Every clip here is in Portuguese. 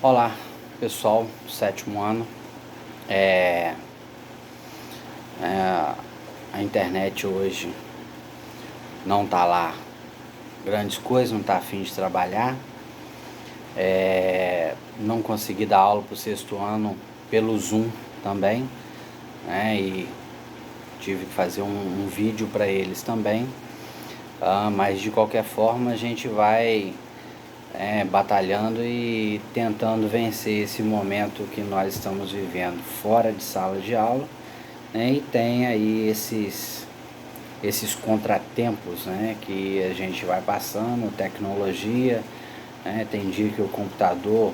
Olá pessoal, sétimo ano. É, a internet hoje não tá lá grandes coisas, não tá afim de trabalhar. Não consegui dar aula pro sexto ano pelo Zoom também, né? E tive que fazer um vídeo para eles também. Mas de qualquer forma a gente vai batalhando e tentando vencer esse momento que nós estamos vivendo fora de sala de aula, né? E tem aí esses contratempos, né, que a gente vai passando, tecnologia, né? Tem dia que o computador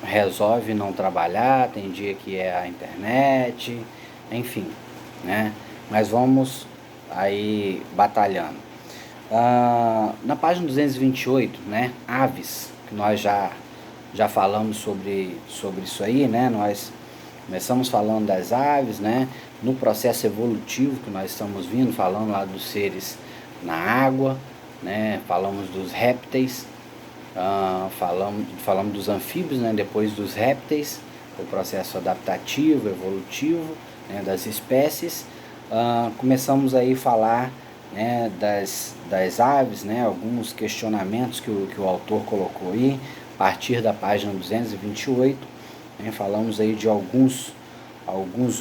resolve não trabalhar, tem dia que é a internet, enfim, né? Mas vamos aí batalhando. Na página 228, né, aves, que nós já falamos sobre isso aí, né? Nós começamos falando das aves, né? No processo evolutivo que nós estamos vindo, falando lá dos seres na água, né? Falamos dos répteis, falamos dos anfíbios, né? Depois dos répteis, o processo adaptativo, evolutivo, né? Das espécies. Começamos aí a falar, né? das aves, né? Alguns questionamentos que o autor colocou aí, a partir da página 228, né? Falamos aí de alguns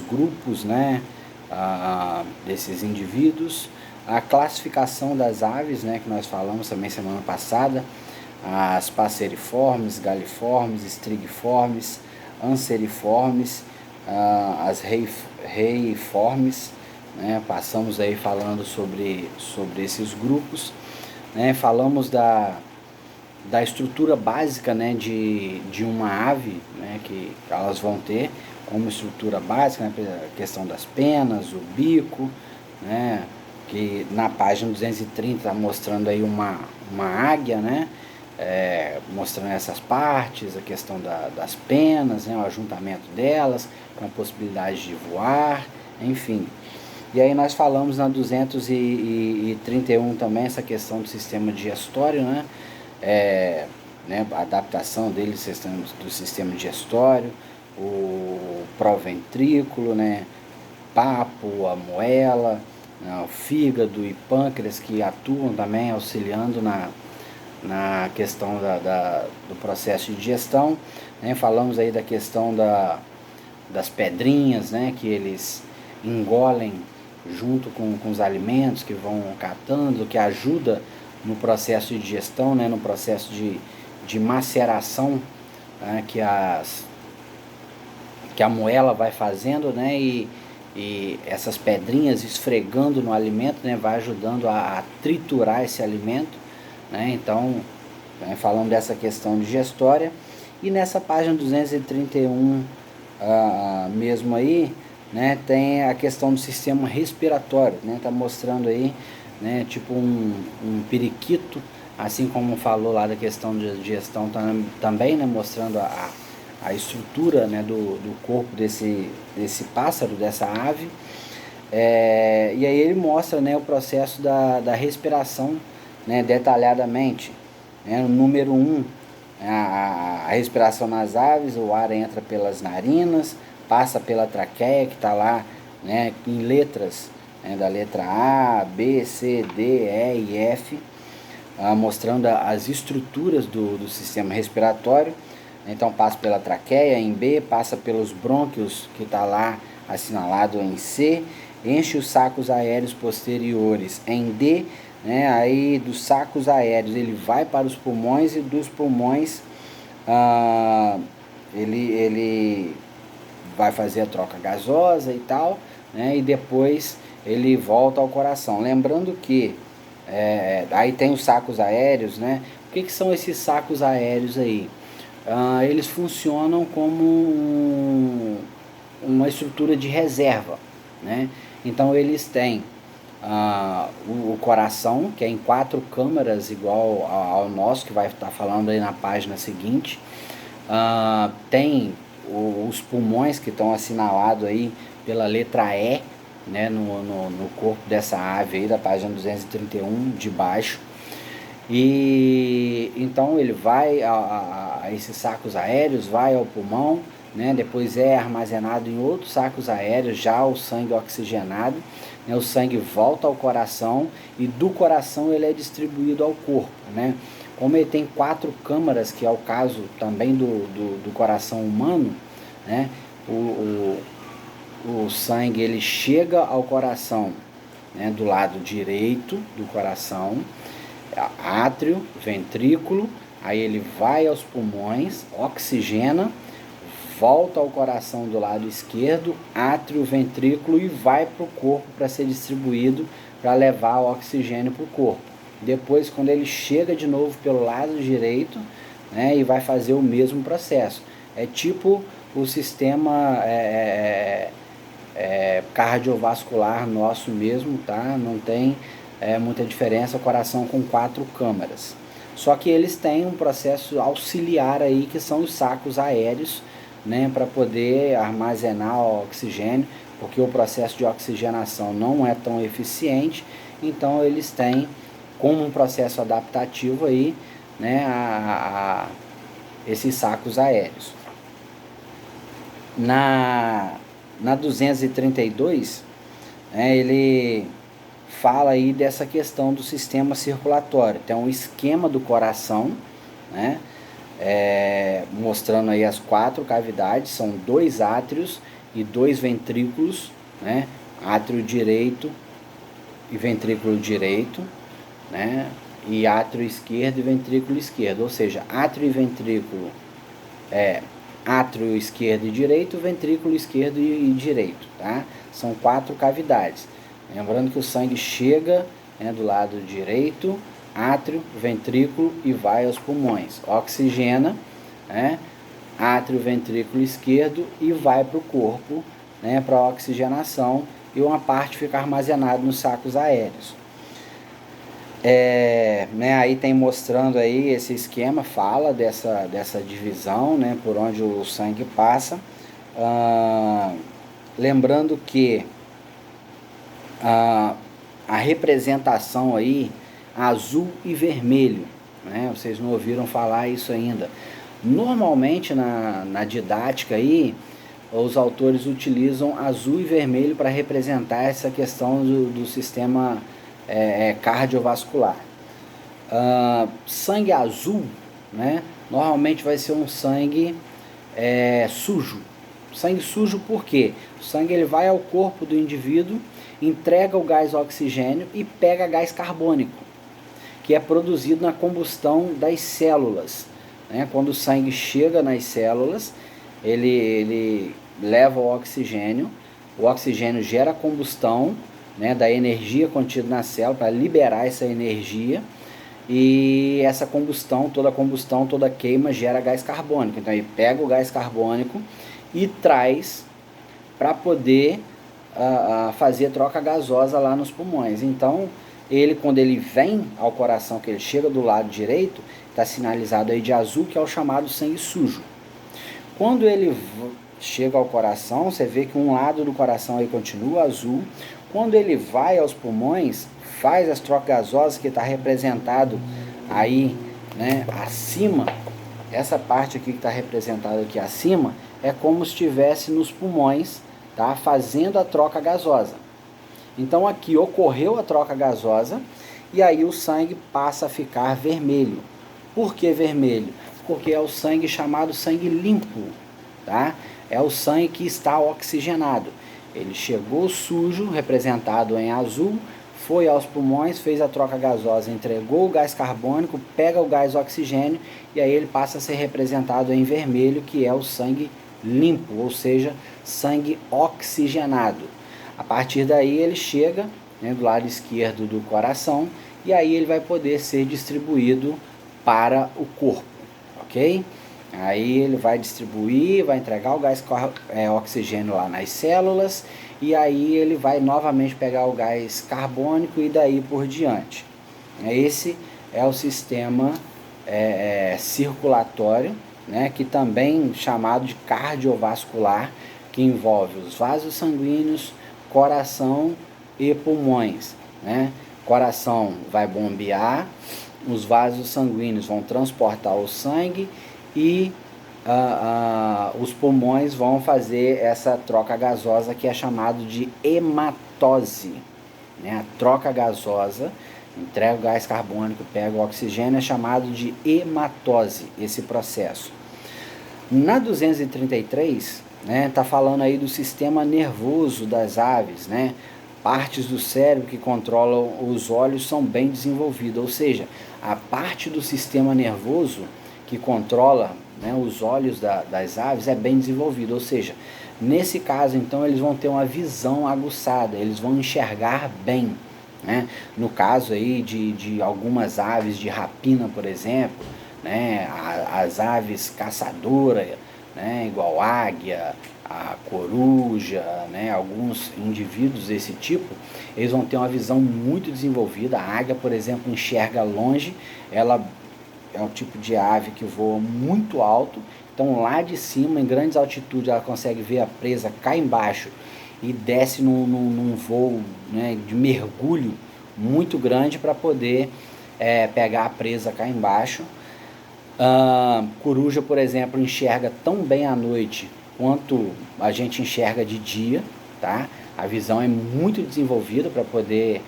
grupos, né? Desses indivíduos, a classificação das aves, né? Que nós falamos também semana passada, as passeriformes, galiformes, estrigiformes, anseriformes, as reiformes, né? Passamos aí falando sobre esses grupos, né? Falamos da estrutura básica, né, de uma ave, né, que elas vão ter como estrutura básica, né, a questão das penas, o bico, né, que na página 230 está mostrando aí uma águia, né, mostrando essas partes, a questão das penas, né, o ajuntamento delas, com a possibilidade de voar, enfim. E aí nós falamos na 231 também essa questão do sistema digestório, né, né, a adaptação dele do sistema digestório, o proventrículo, né, papo, a moela, né, o fígado e pâncreas, que atuam também auxiliando na questão do processo de digestão, né? Falamos aí da questão das pedrinhas, né, que eles engolem junto com os alimentos que vão catando, que ajuda no processo de digestão, né, no processo de maceração, né, que a moela vai fazendo, né, e essas pedrinhas esfregando no alimento, né, vai ajudando a triturar esse alimento, né? Então, falando dessa questão digestória. E nessa página 231 mesmo aí, né, tem a questão do sistema respiratório, né? Tá mostrando aí, né, tipo um periquito, assim como falou lá da questão de digestão também, né, mostrando a estrutura, né, do corpo desse pássaro, dessa ave. E aí ele mostra, né, o processo da respiração, né, detalhadamente, né? No número 1, a respiração nas aves, o ar entra pelas narinas, passa pela traqueia, que está lá, né, em letras, né, da letra A, B, C, D, E e F, mostrando as estruturas do sistema respiratório. Então passa pela traqueia em B, passa pelos brônquios, que está lá assinalado em C, enche os sacos aéreos posteriores em D, né? Aí dos sacos aéreos ele vai para os pulmões, e dos pulmões ele vai fazer a troca gasosa e tal, né? E depois ele volta ao coração. Lembrando que aí tem os sacos aéreos, né? O que são esses sacos aéreos aí? Eles funcionam como uma estrutura de reserva, né? Então eles têm o coração, que é em 4 câmaras, igual ao nosso, que vai estar falando aí na página seguinte. Tem os pulmões, que estão assinalados aí pela letra E, né, no corpo dessa ave aí, da página 231 de baixo. E então ele vai a esses sacos aéreos, vai ao pulmão, né? Depois é armazenado em outros sacos aéreos, já o sangue oxigenado, né? O sangue volta ao coração e do coração ele é distribuído ao corpo, né? Como ele tem 4 câmaras, que é o caso também do coração humano, né? O sangue ele chega ao coração, né? Do lado direito do coração, átrio, ventrículo, aí ele vai aos pulmões, oxigena, volta ao coração do lado esquerdo, átrio, ventrículo e vai para o corpo para ser distribuído, para levar o oxigênio para o corpo. Depois, quando ele chega de novo pelo lado direito, né, e vai fazer o mesmo processo. É tipo o sistema cardiovascular nosso mesmo, tá? Não tem muita diferença, o coração com 4 câmaras. Só que eles têm um processo auxiliar aí, que são os sacos aéreos, né, para poder armazenar o oxigênio, porque o processo de oxigenação não é tão eficiente, então eles têm como um processo adaptativo aí, né, esses sacos aéreos. Na 232, né, ele fala aí dessa questão do sistema circulatório. Tem um esquema do coração, né, mostrando aí as 4 cavidades, são 2 átrios e 2 ventrículos, né, átrio direito e ventrículo direito, né, e átrio esquerdo e ventrículo esquerdo, ou seja, átrio e ventrículo átrio esquerdo e direito, ventrículo esquerdo e direito, tá? São 4 cavidades. Lembrando que o sangue chega, né, do lado direito, átrio, ventrículo e vai aos pulmões. Oxigena, né, átrio, ventrículo esquerdo e vai para o corpo, né, para a oxigenação, e uma parte fica armazenada nos sacos aéreos. Né, aí tem mostrando aí esse esquema, fala dessa divisão, né, por onde o sangue passa. Lembrando que a representação aí, azul e vermelho, né, vocês não ouviram falar isso ainda. Normalmente na didática aí, os autores utilizam azul e vermelho para representar essa questão do sistema cardiovascular. Sangue azul, né, normalmente vai ser um sangue sujo. Sangue sujo por quê? O sangue ele vai ao corpo do indivíduo, entrega o gás oxigênio e pega gás carbônico, que é produzido na combustão das células, né? Quando o sangue chega nas células, ele leva o oxigênio gera combustão, né, da energia contida na célula, para liberar essa energia, e essa combustão, toda queima gera gás carbônico. Então ele pega o gás carbônico e traz para poder fazer troca gasosa lá nos pulmões. Então ele, quando ele vem ao coração, que ele chega do lado direito, está sinalizado aí de azul, que é o chamado sangue sujo. Quando ele chega ao coração, você vê que um lado do coração aí continua azul. Quando ele vai aos pulmões, faz as trocas gasosas, que está representado aí, né, acima. Essa parte aqui que está representada aqui acima é como se estivesse nos pulmões, tá, fazendo a troca gasosa. Então aqui ocorreu a troca gasosa e aí o sangue passa a ficar vermelho. Por que vermelho? Porque é o sangue chamado sangue limpo, tá? É o sangue que está oxigenado. Ele chegou sujo, representado em azul, foi aos pulmões, fez a troca gasosa, entregou o gás carbônico, pega o gás oxigênio e aí ele passa a ser representado em vermelho, que é o sangue limpo, ou seja, sangue oxigenado. A partir daí ele chega, né, do lado esquerdo do coração, e aí ele vai poder ser distribuído para o corpo, ok? Aí ele vai distribuir, vai entregar o gás oxigênio lá nas células, e aí ele vai novamente pegar o gás carbônico e daí por diante. Esse é o sistema circulatório, né, que também chamado de cardiovascular, que envolve os vasos sanguíneos, coração e pulmões, né? Coração vai bombear, os vasos sanguíneos vão transportar o sangue e os pulmões vão fazer essa troca gasosa que é chamado de hematose, né? A troca gasosa entrega o gás carbônico, pega o oxigênio, é chamado de hematose, esse processo. Na 233, né, tá falando aí do sistema nervoso das aves, né? Partes do cérebro que controlam os olhos são bem desenvolvidas, ou seja, a parte do sistema nervoso que controla, né, os olhos das aves é bem desenvolvida, ou seja, nesse caso então eles vão ter uma visão aguçada, eles vão enxergar bem, né? No caso aí de algumas aves de rapina, por exemplo, né, as aves caçadoras, né, igual águia, a coruja, né, alguns indivíduos desse tipo, eles vão ter uma visão muito desenvolvida. A águia, por exemplo, enxerga longe, ela é um tipo de ave que voa muito alto, então lá de cima, em grandes altitudes, ela consegue ver a presa cá embaixo e desce num voo, né, de mergulho muito grande para poder pegar a presa cá embaixo. Coruja, por exemplo, enxerga tão bem à noite quanto a gente enxerga de dia, tá? A visão é muito desenvolvida para poder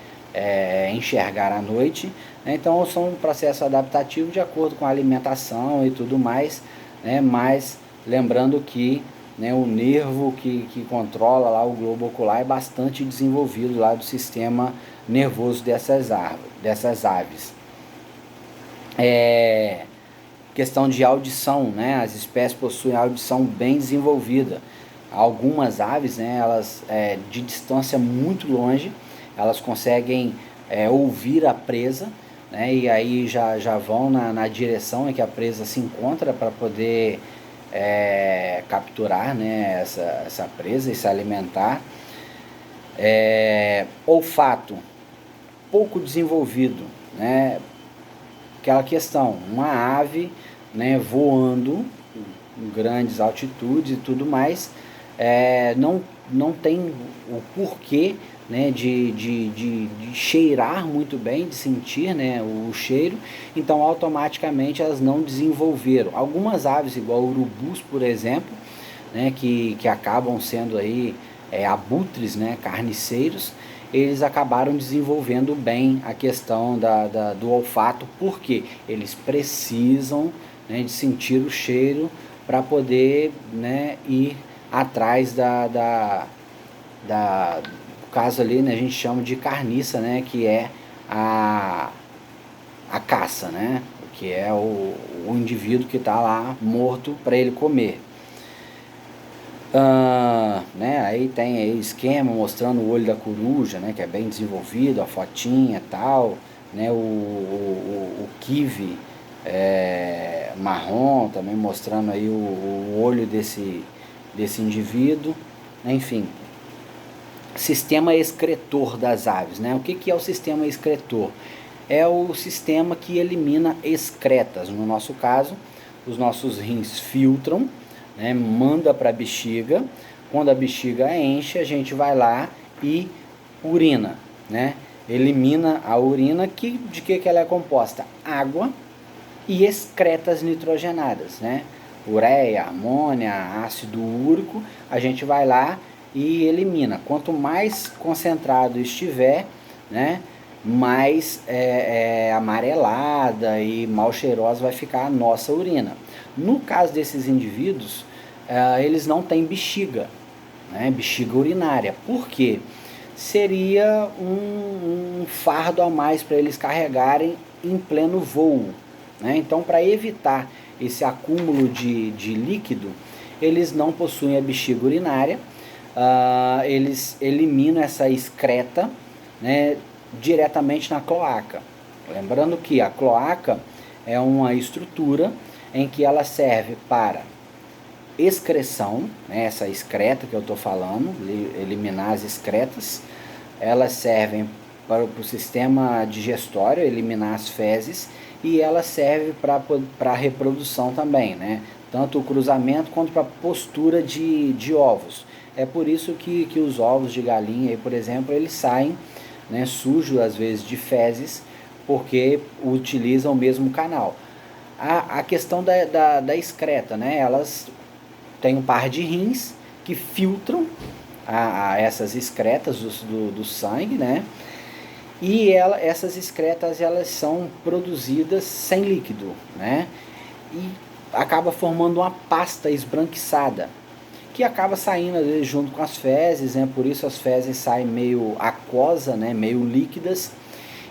enxergar à noite, né? Então são um processo adaptativo de acordo com a alimentação e tudo mais, né? Mas lembrando que, né, o nervo que controla lá o globo ocular é bastante desenvolvido lá do sistema nervoso dessas aves. Questão de audição, né? As espécies possuem audição bem desenvolvida. Algumas aves, né, elas de distância muito longe, elas conseguem ouvir a presa, né, e aí já vão na direção em que a presa se encontra para poder capturar, né, essa presa e se alimentar. Olfato pouco desenvolvido, né? Aquela questão, uma ave, né, voando em grandes altitudes e tudo mais, não tem o porquê, né, de cheirar muito bem, de sentir, né, o cheiro, então automaticamente elas não desenvolveram. Algumas aves, igual urubus, por exemplo, né, que acabam sendo aí abutres, né, carniceiros, eles acabaram desenvolvendo bem a questão do olfato, porque eles precisam, né, de sentir o cheiro para poder, né, ir atrás no caso ali, né, a gente chama de carniça, né, que é a caça, né, que é o indivíduo que está lá morto para ele comer. Né, aí tem aí esquema mostrando o olho da coruja, né, que é bem desenvolvido, a fotinha e tal, né, o kiwi marrom também mostrando aí o olho desse indivíduo, enfim. Sistema excretor das aves, né? O que é o sistema excretor? É o sistema que elimina excretas. No nosso caso, os nossos rins filtram, né, manda para a bexiga. Quando a bexiga enche, a gente vai lá e urina, né? Elimina a urina, de que ela é composta? Água e excretas nitrogenadas, né? Ureia, amônia, ácido úrico, a gente vai lá e elimina. Quanto mais concentrado estiver, né, mais amarelada e mal cheirosa vai ficar a nossa urina. No caso desses indivíduos, eles não têm bexiga, né, bexiga urinária. Por quê? Seria um fardo a mais para eles carregarem em pleno voo, né? Então, para evitar esse acúmulo de líquido, eles não possuem a bexiga urinária, eles eliminam essa excreta, né, diretamente na cloaca. Lembrando que a cloaca é uma estrutura em que ela serve para excreção, né, essa excreta que eu estou falando, eliminar as excretas, elas servem para o sistema digestório, eliminar as fezes, e ela serve para a reprodução também, né? Tanto o cruzamento quanto para a postura de ovos. É por isso que os ovos de galinha, por exemplo, eles saem, né, sujos às vezes de fezes, porque utilizam o mesmo canal. A questão da excreta, né? Elas têm um par de rins que filtram essas excretas do sangue, né? E essas excretas elas são produzidas sem líquido, né? E acaba formando uma pasta esbranquiçada, que acaba saindo às vezes junto com as fezes, né? Por isso as fezes saem meio aquosa, né? Meio líquidas.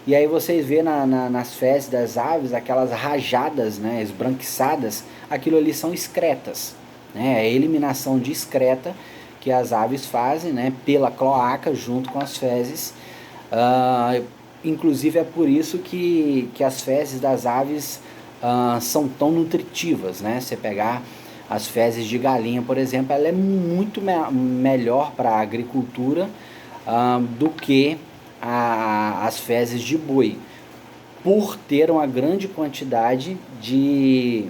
E aí vocês vê nas fezes das aves aquelas rajadas, né? Esbranquiçadas, aquilo ali são excretas, né? É a eliminação de excreta que as aves fazem, né? Pela cloaca junto com as fezes. Inclusive é por isso que as fezes das aves são tão nutritivas, né? Você pegar as fezes de galinha, por exemplo, ela é muito melhor para a agricultura do que as fezes de boi, por ter uma grande quantidade de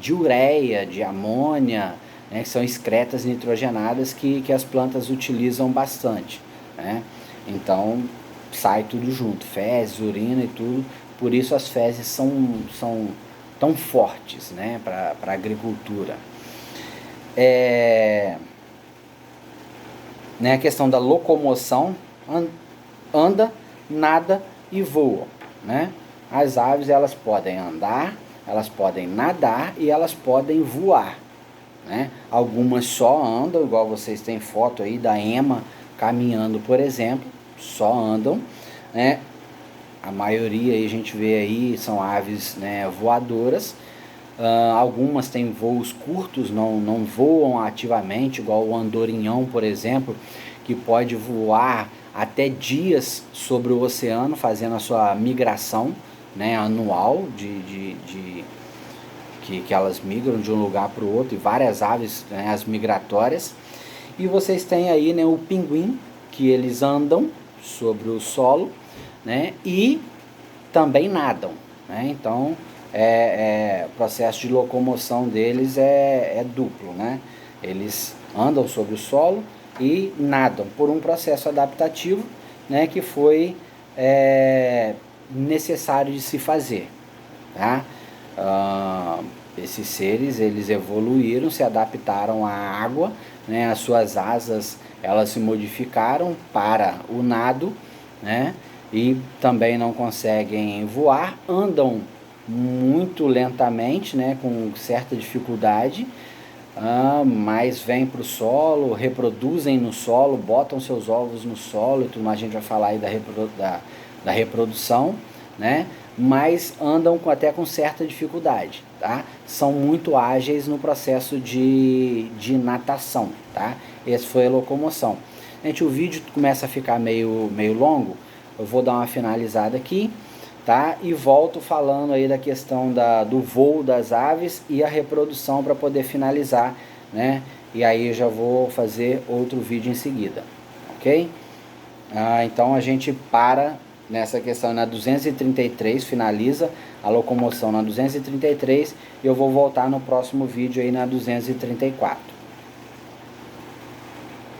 ureia, de amônia, né? Que são excretas nitrogenadas que as plantas utilizam bastante, né? Então sai tudo junto, fezes, urina e tudo. Por isso as fezes são tão fortes, né, para a agricultura. Né, a questão da locomoção, anda, nada e voa, né? As aves elas podem andar, elas podem nadar e elas podem voar, né? Algumas só andam, igual vocês têm foto aí da ema caminhando, por exemplo, só andam, né? A maioria aí a gente vê aí são aves, né, voadoras. Algumas têm voos curtos, não voam ativamente, igual o andorinhão, por exemplo, que pode voar até dias sobre o oceano, fazendo a sua migração, né, anual, que elas migram de um lugar para o outro, e várias aves, né, as migratórias. E vocês têm aí, né, o pinguim, que eles andam sobre o solo, né, e também nadam, né? Então o processo de locomoção deles é duplo, né? Eles andam sobre o solo e nadam por um processo adaptativo, né, que foi necessário de se fazer, tá? Esses seres eles evoluíram, se adaptaram à água, né? As suas asas elas se modificaram para o nado, né? E também não conseguem voar, andam muito lentamente, né, com certa dificuldade, mas vêm para o solo, reproduzem no solo, botam seus ovos no solo e tudo mais. A gente vai falar aí da reprodução, né? Mas andam até com certa dificuldade, tá? São muito ágeis no processo de natação, tá? Essa foi a locomoção. Gente, o vídeo começa a ficar meio longo. Eu vou dar uma finalizada aqui, tá? E volto falando aí da questão do voo das aves e a reprodução para poder finalizar, né? E aí eu já vou fazer outro vídeo em seguida, ok? Então a gente para nessa questão na 233, finaliza a locomoção na 233 e eu vou voltar no próximo vídeo aí na 234.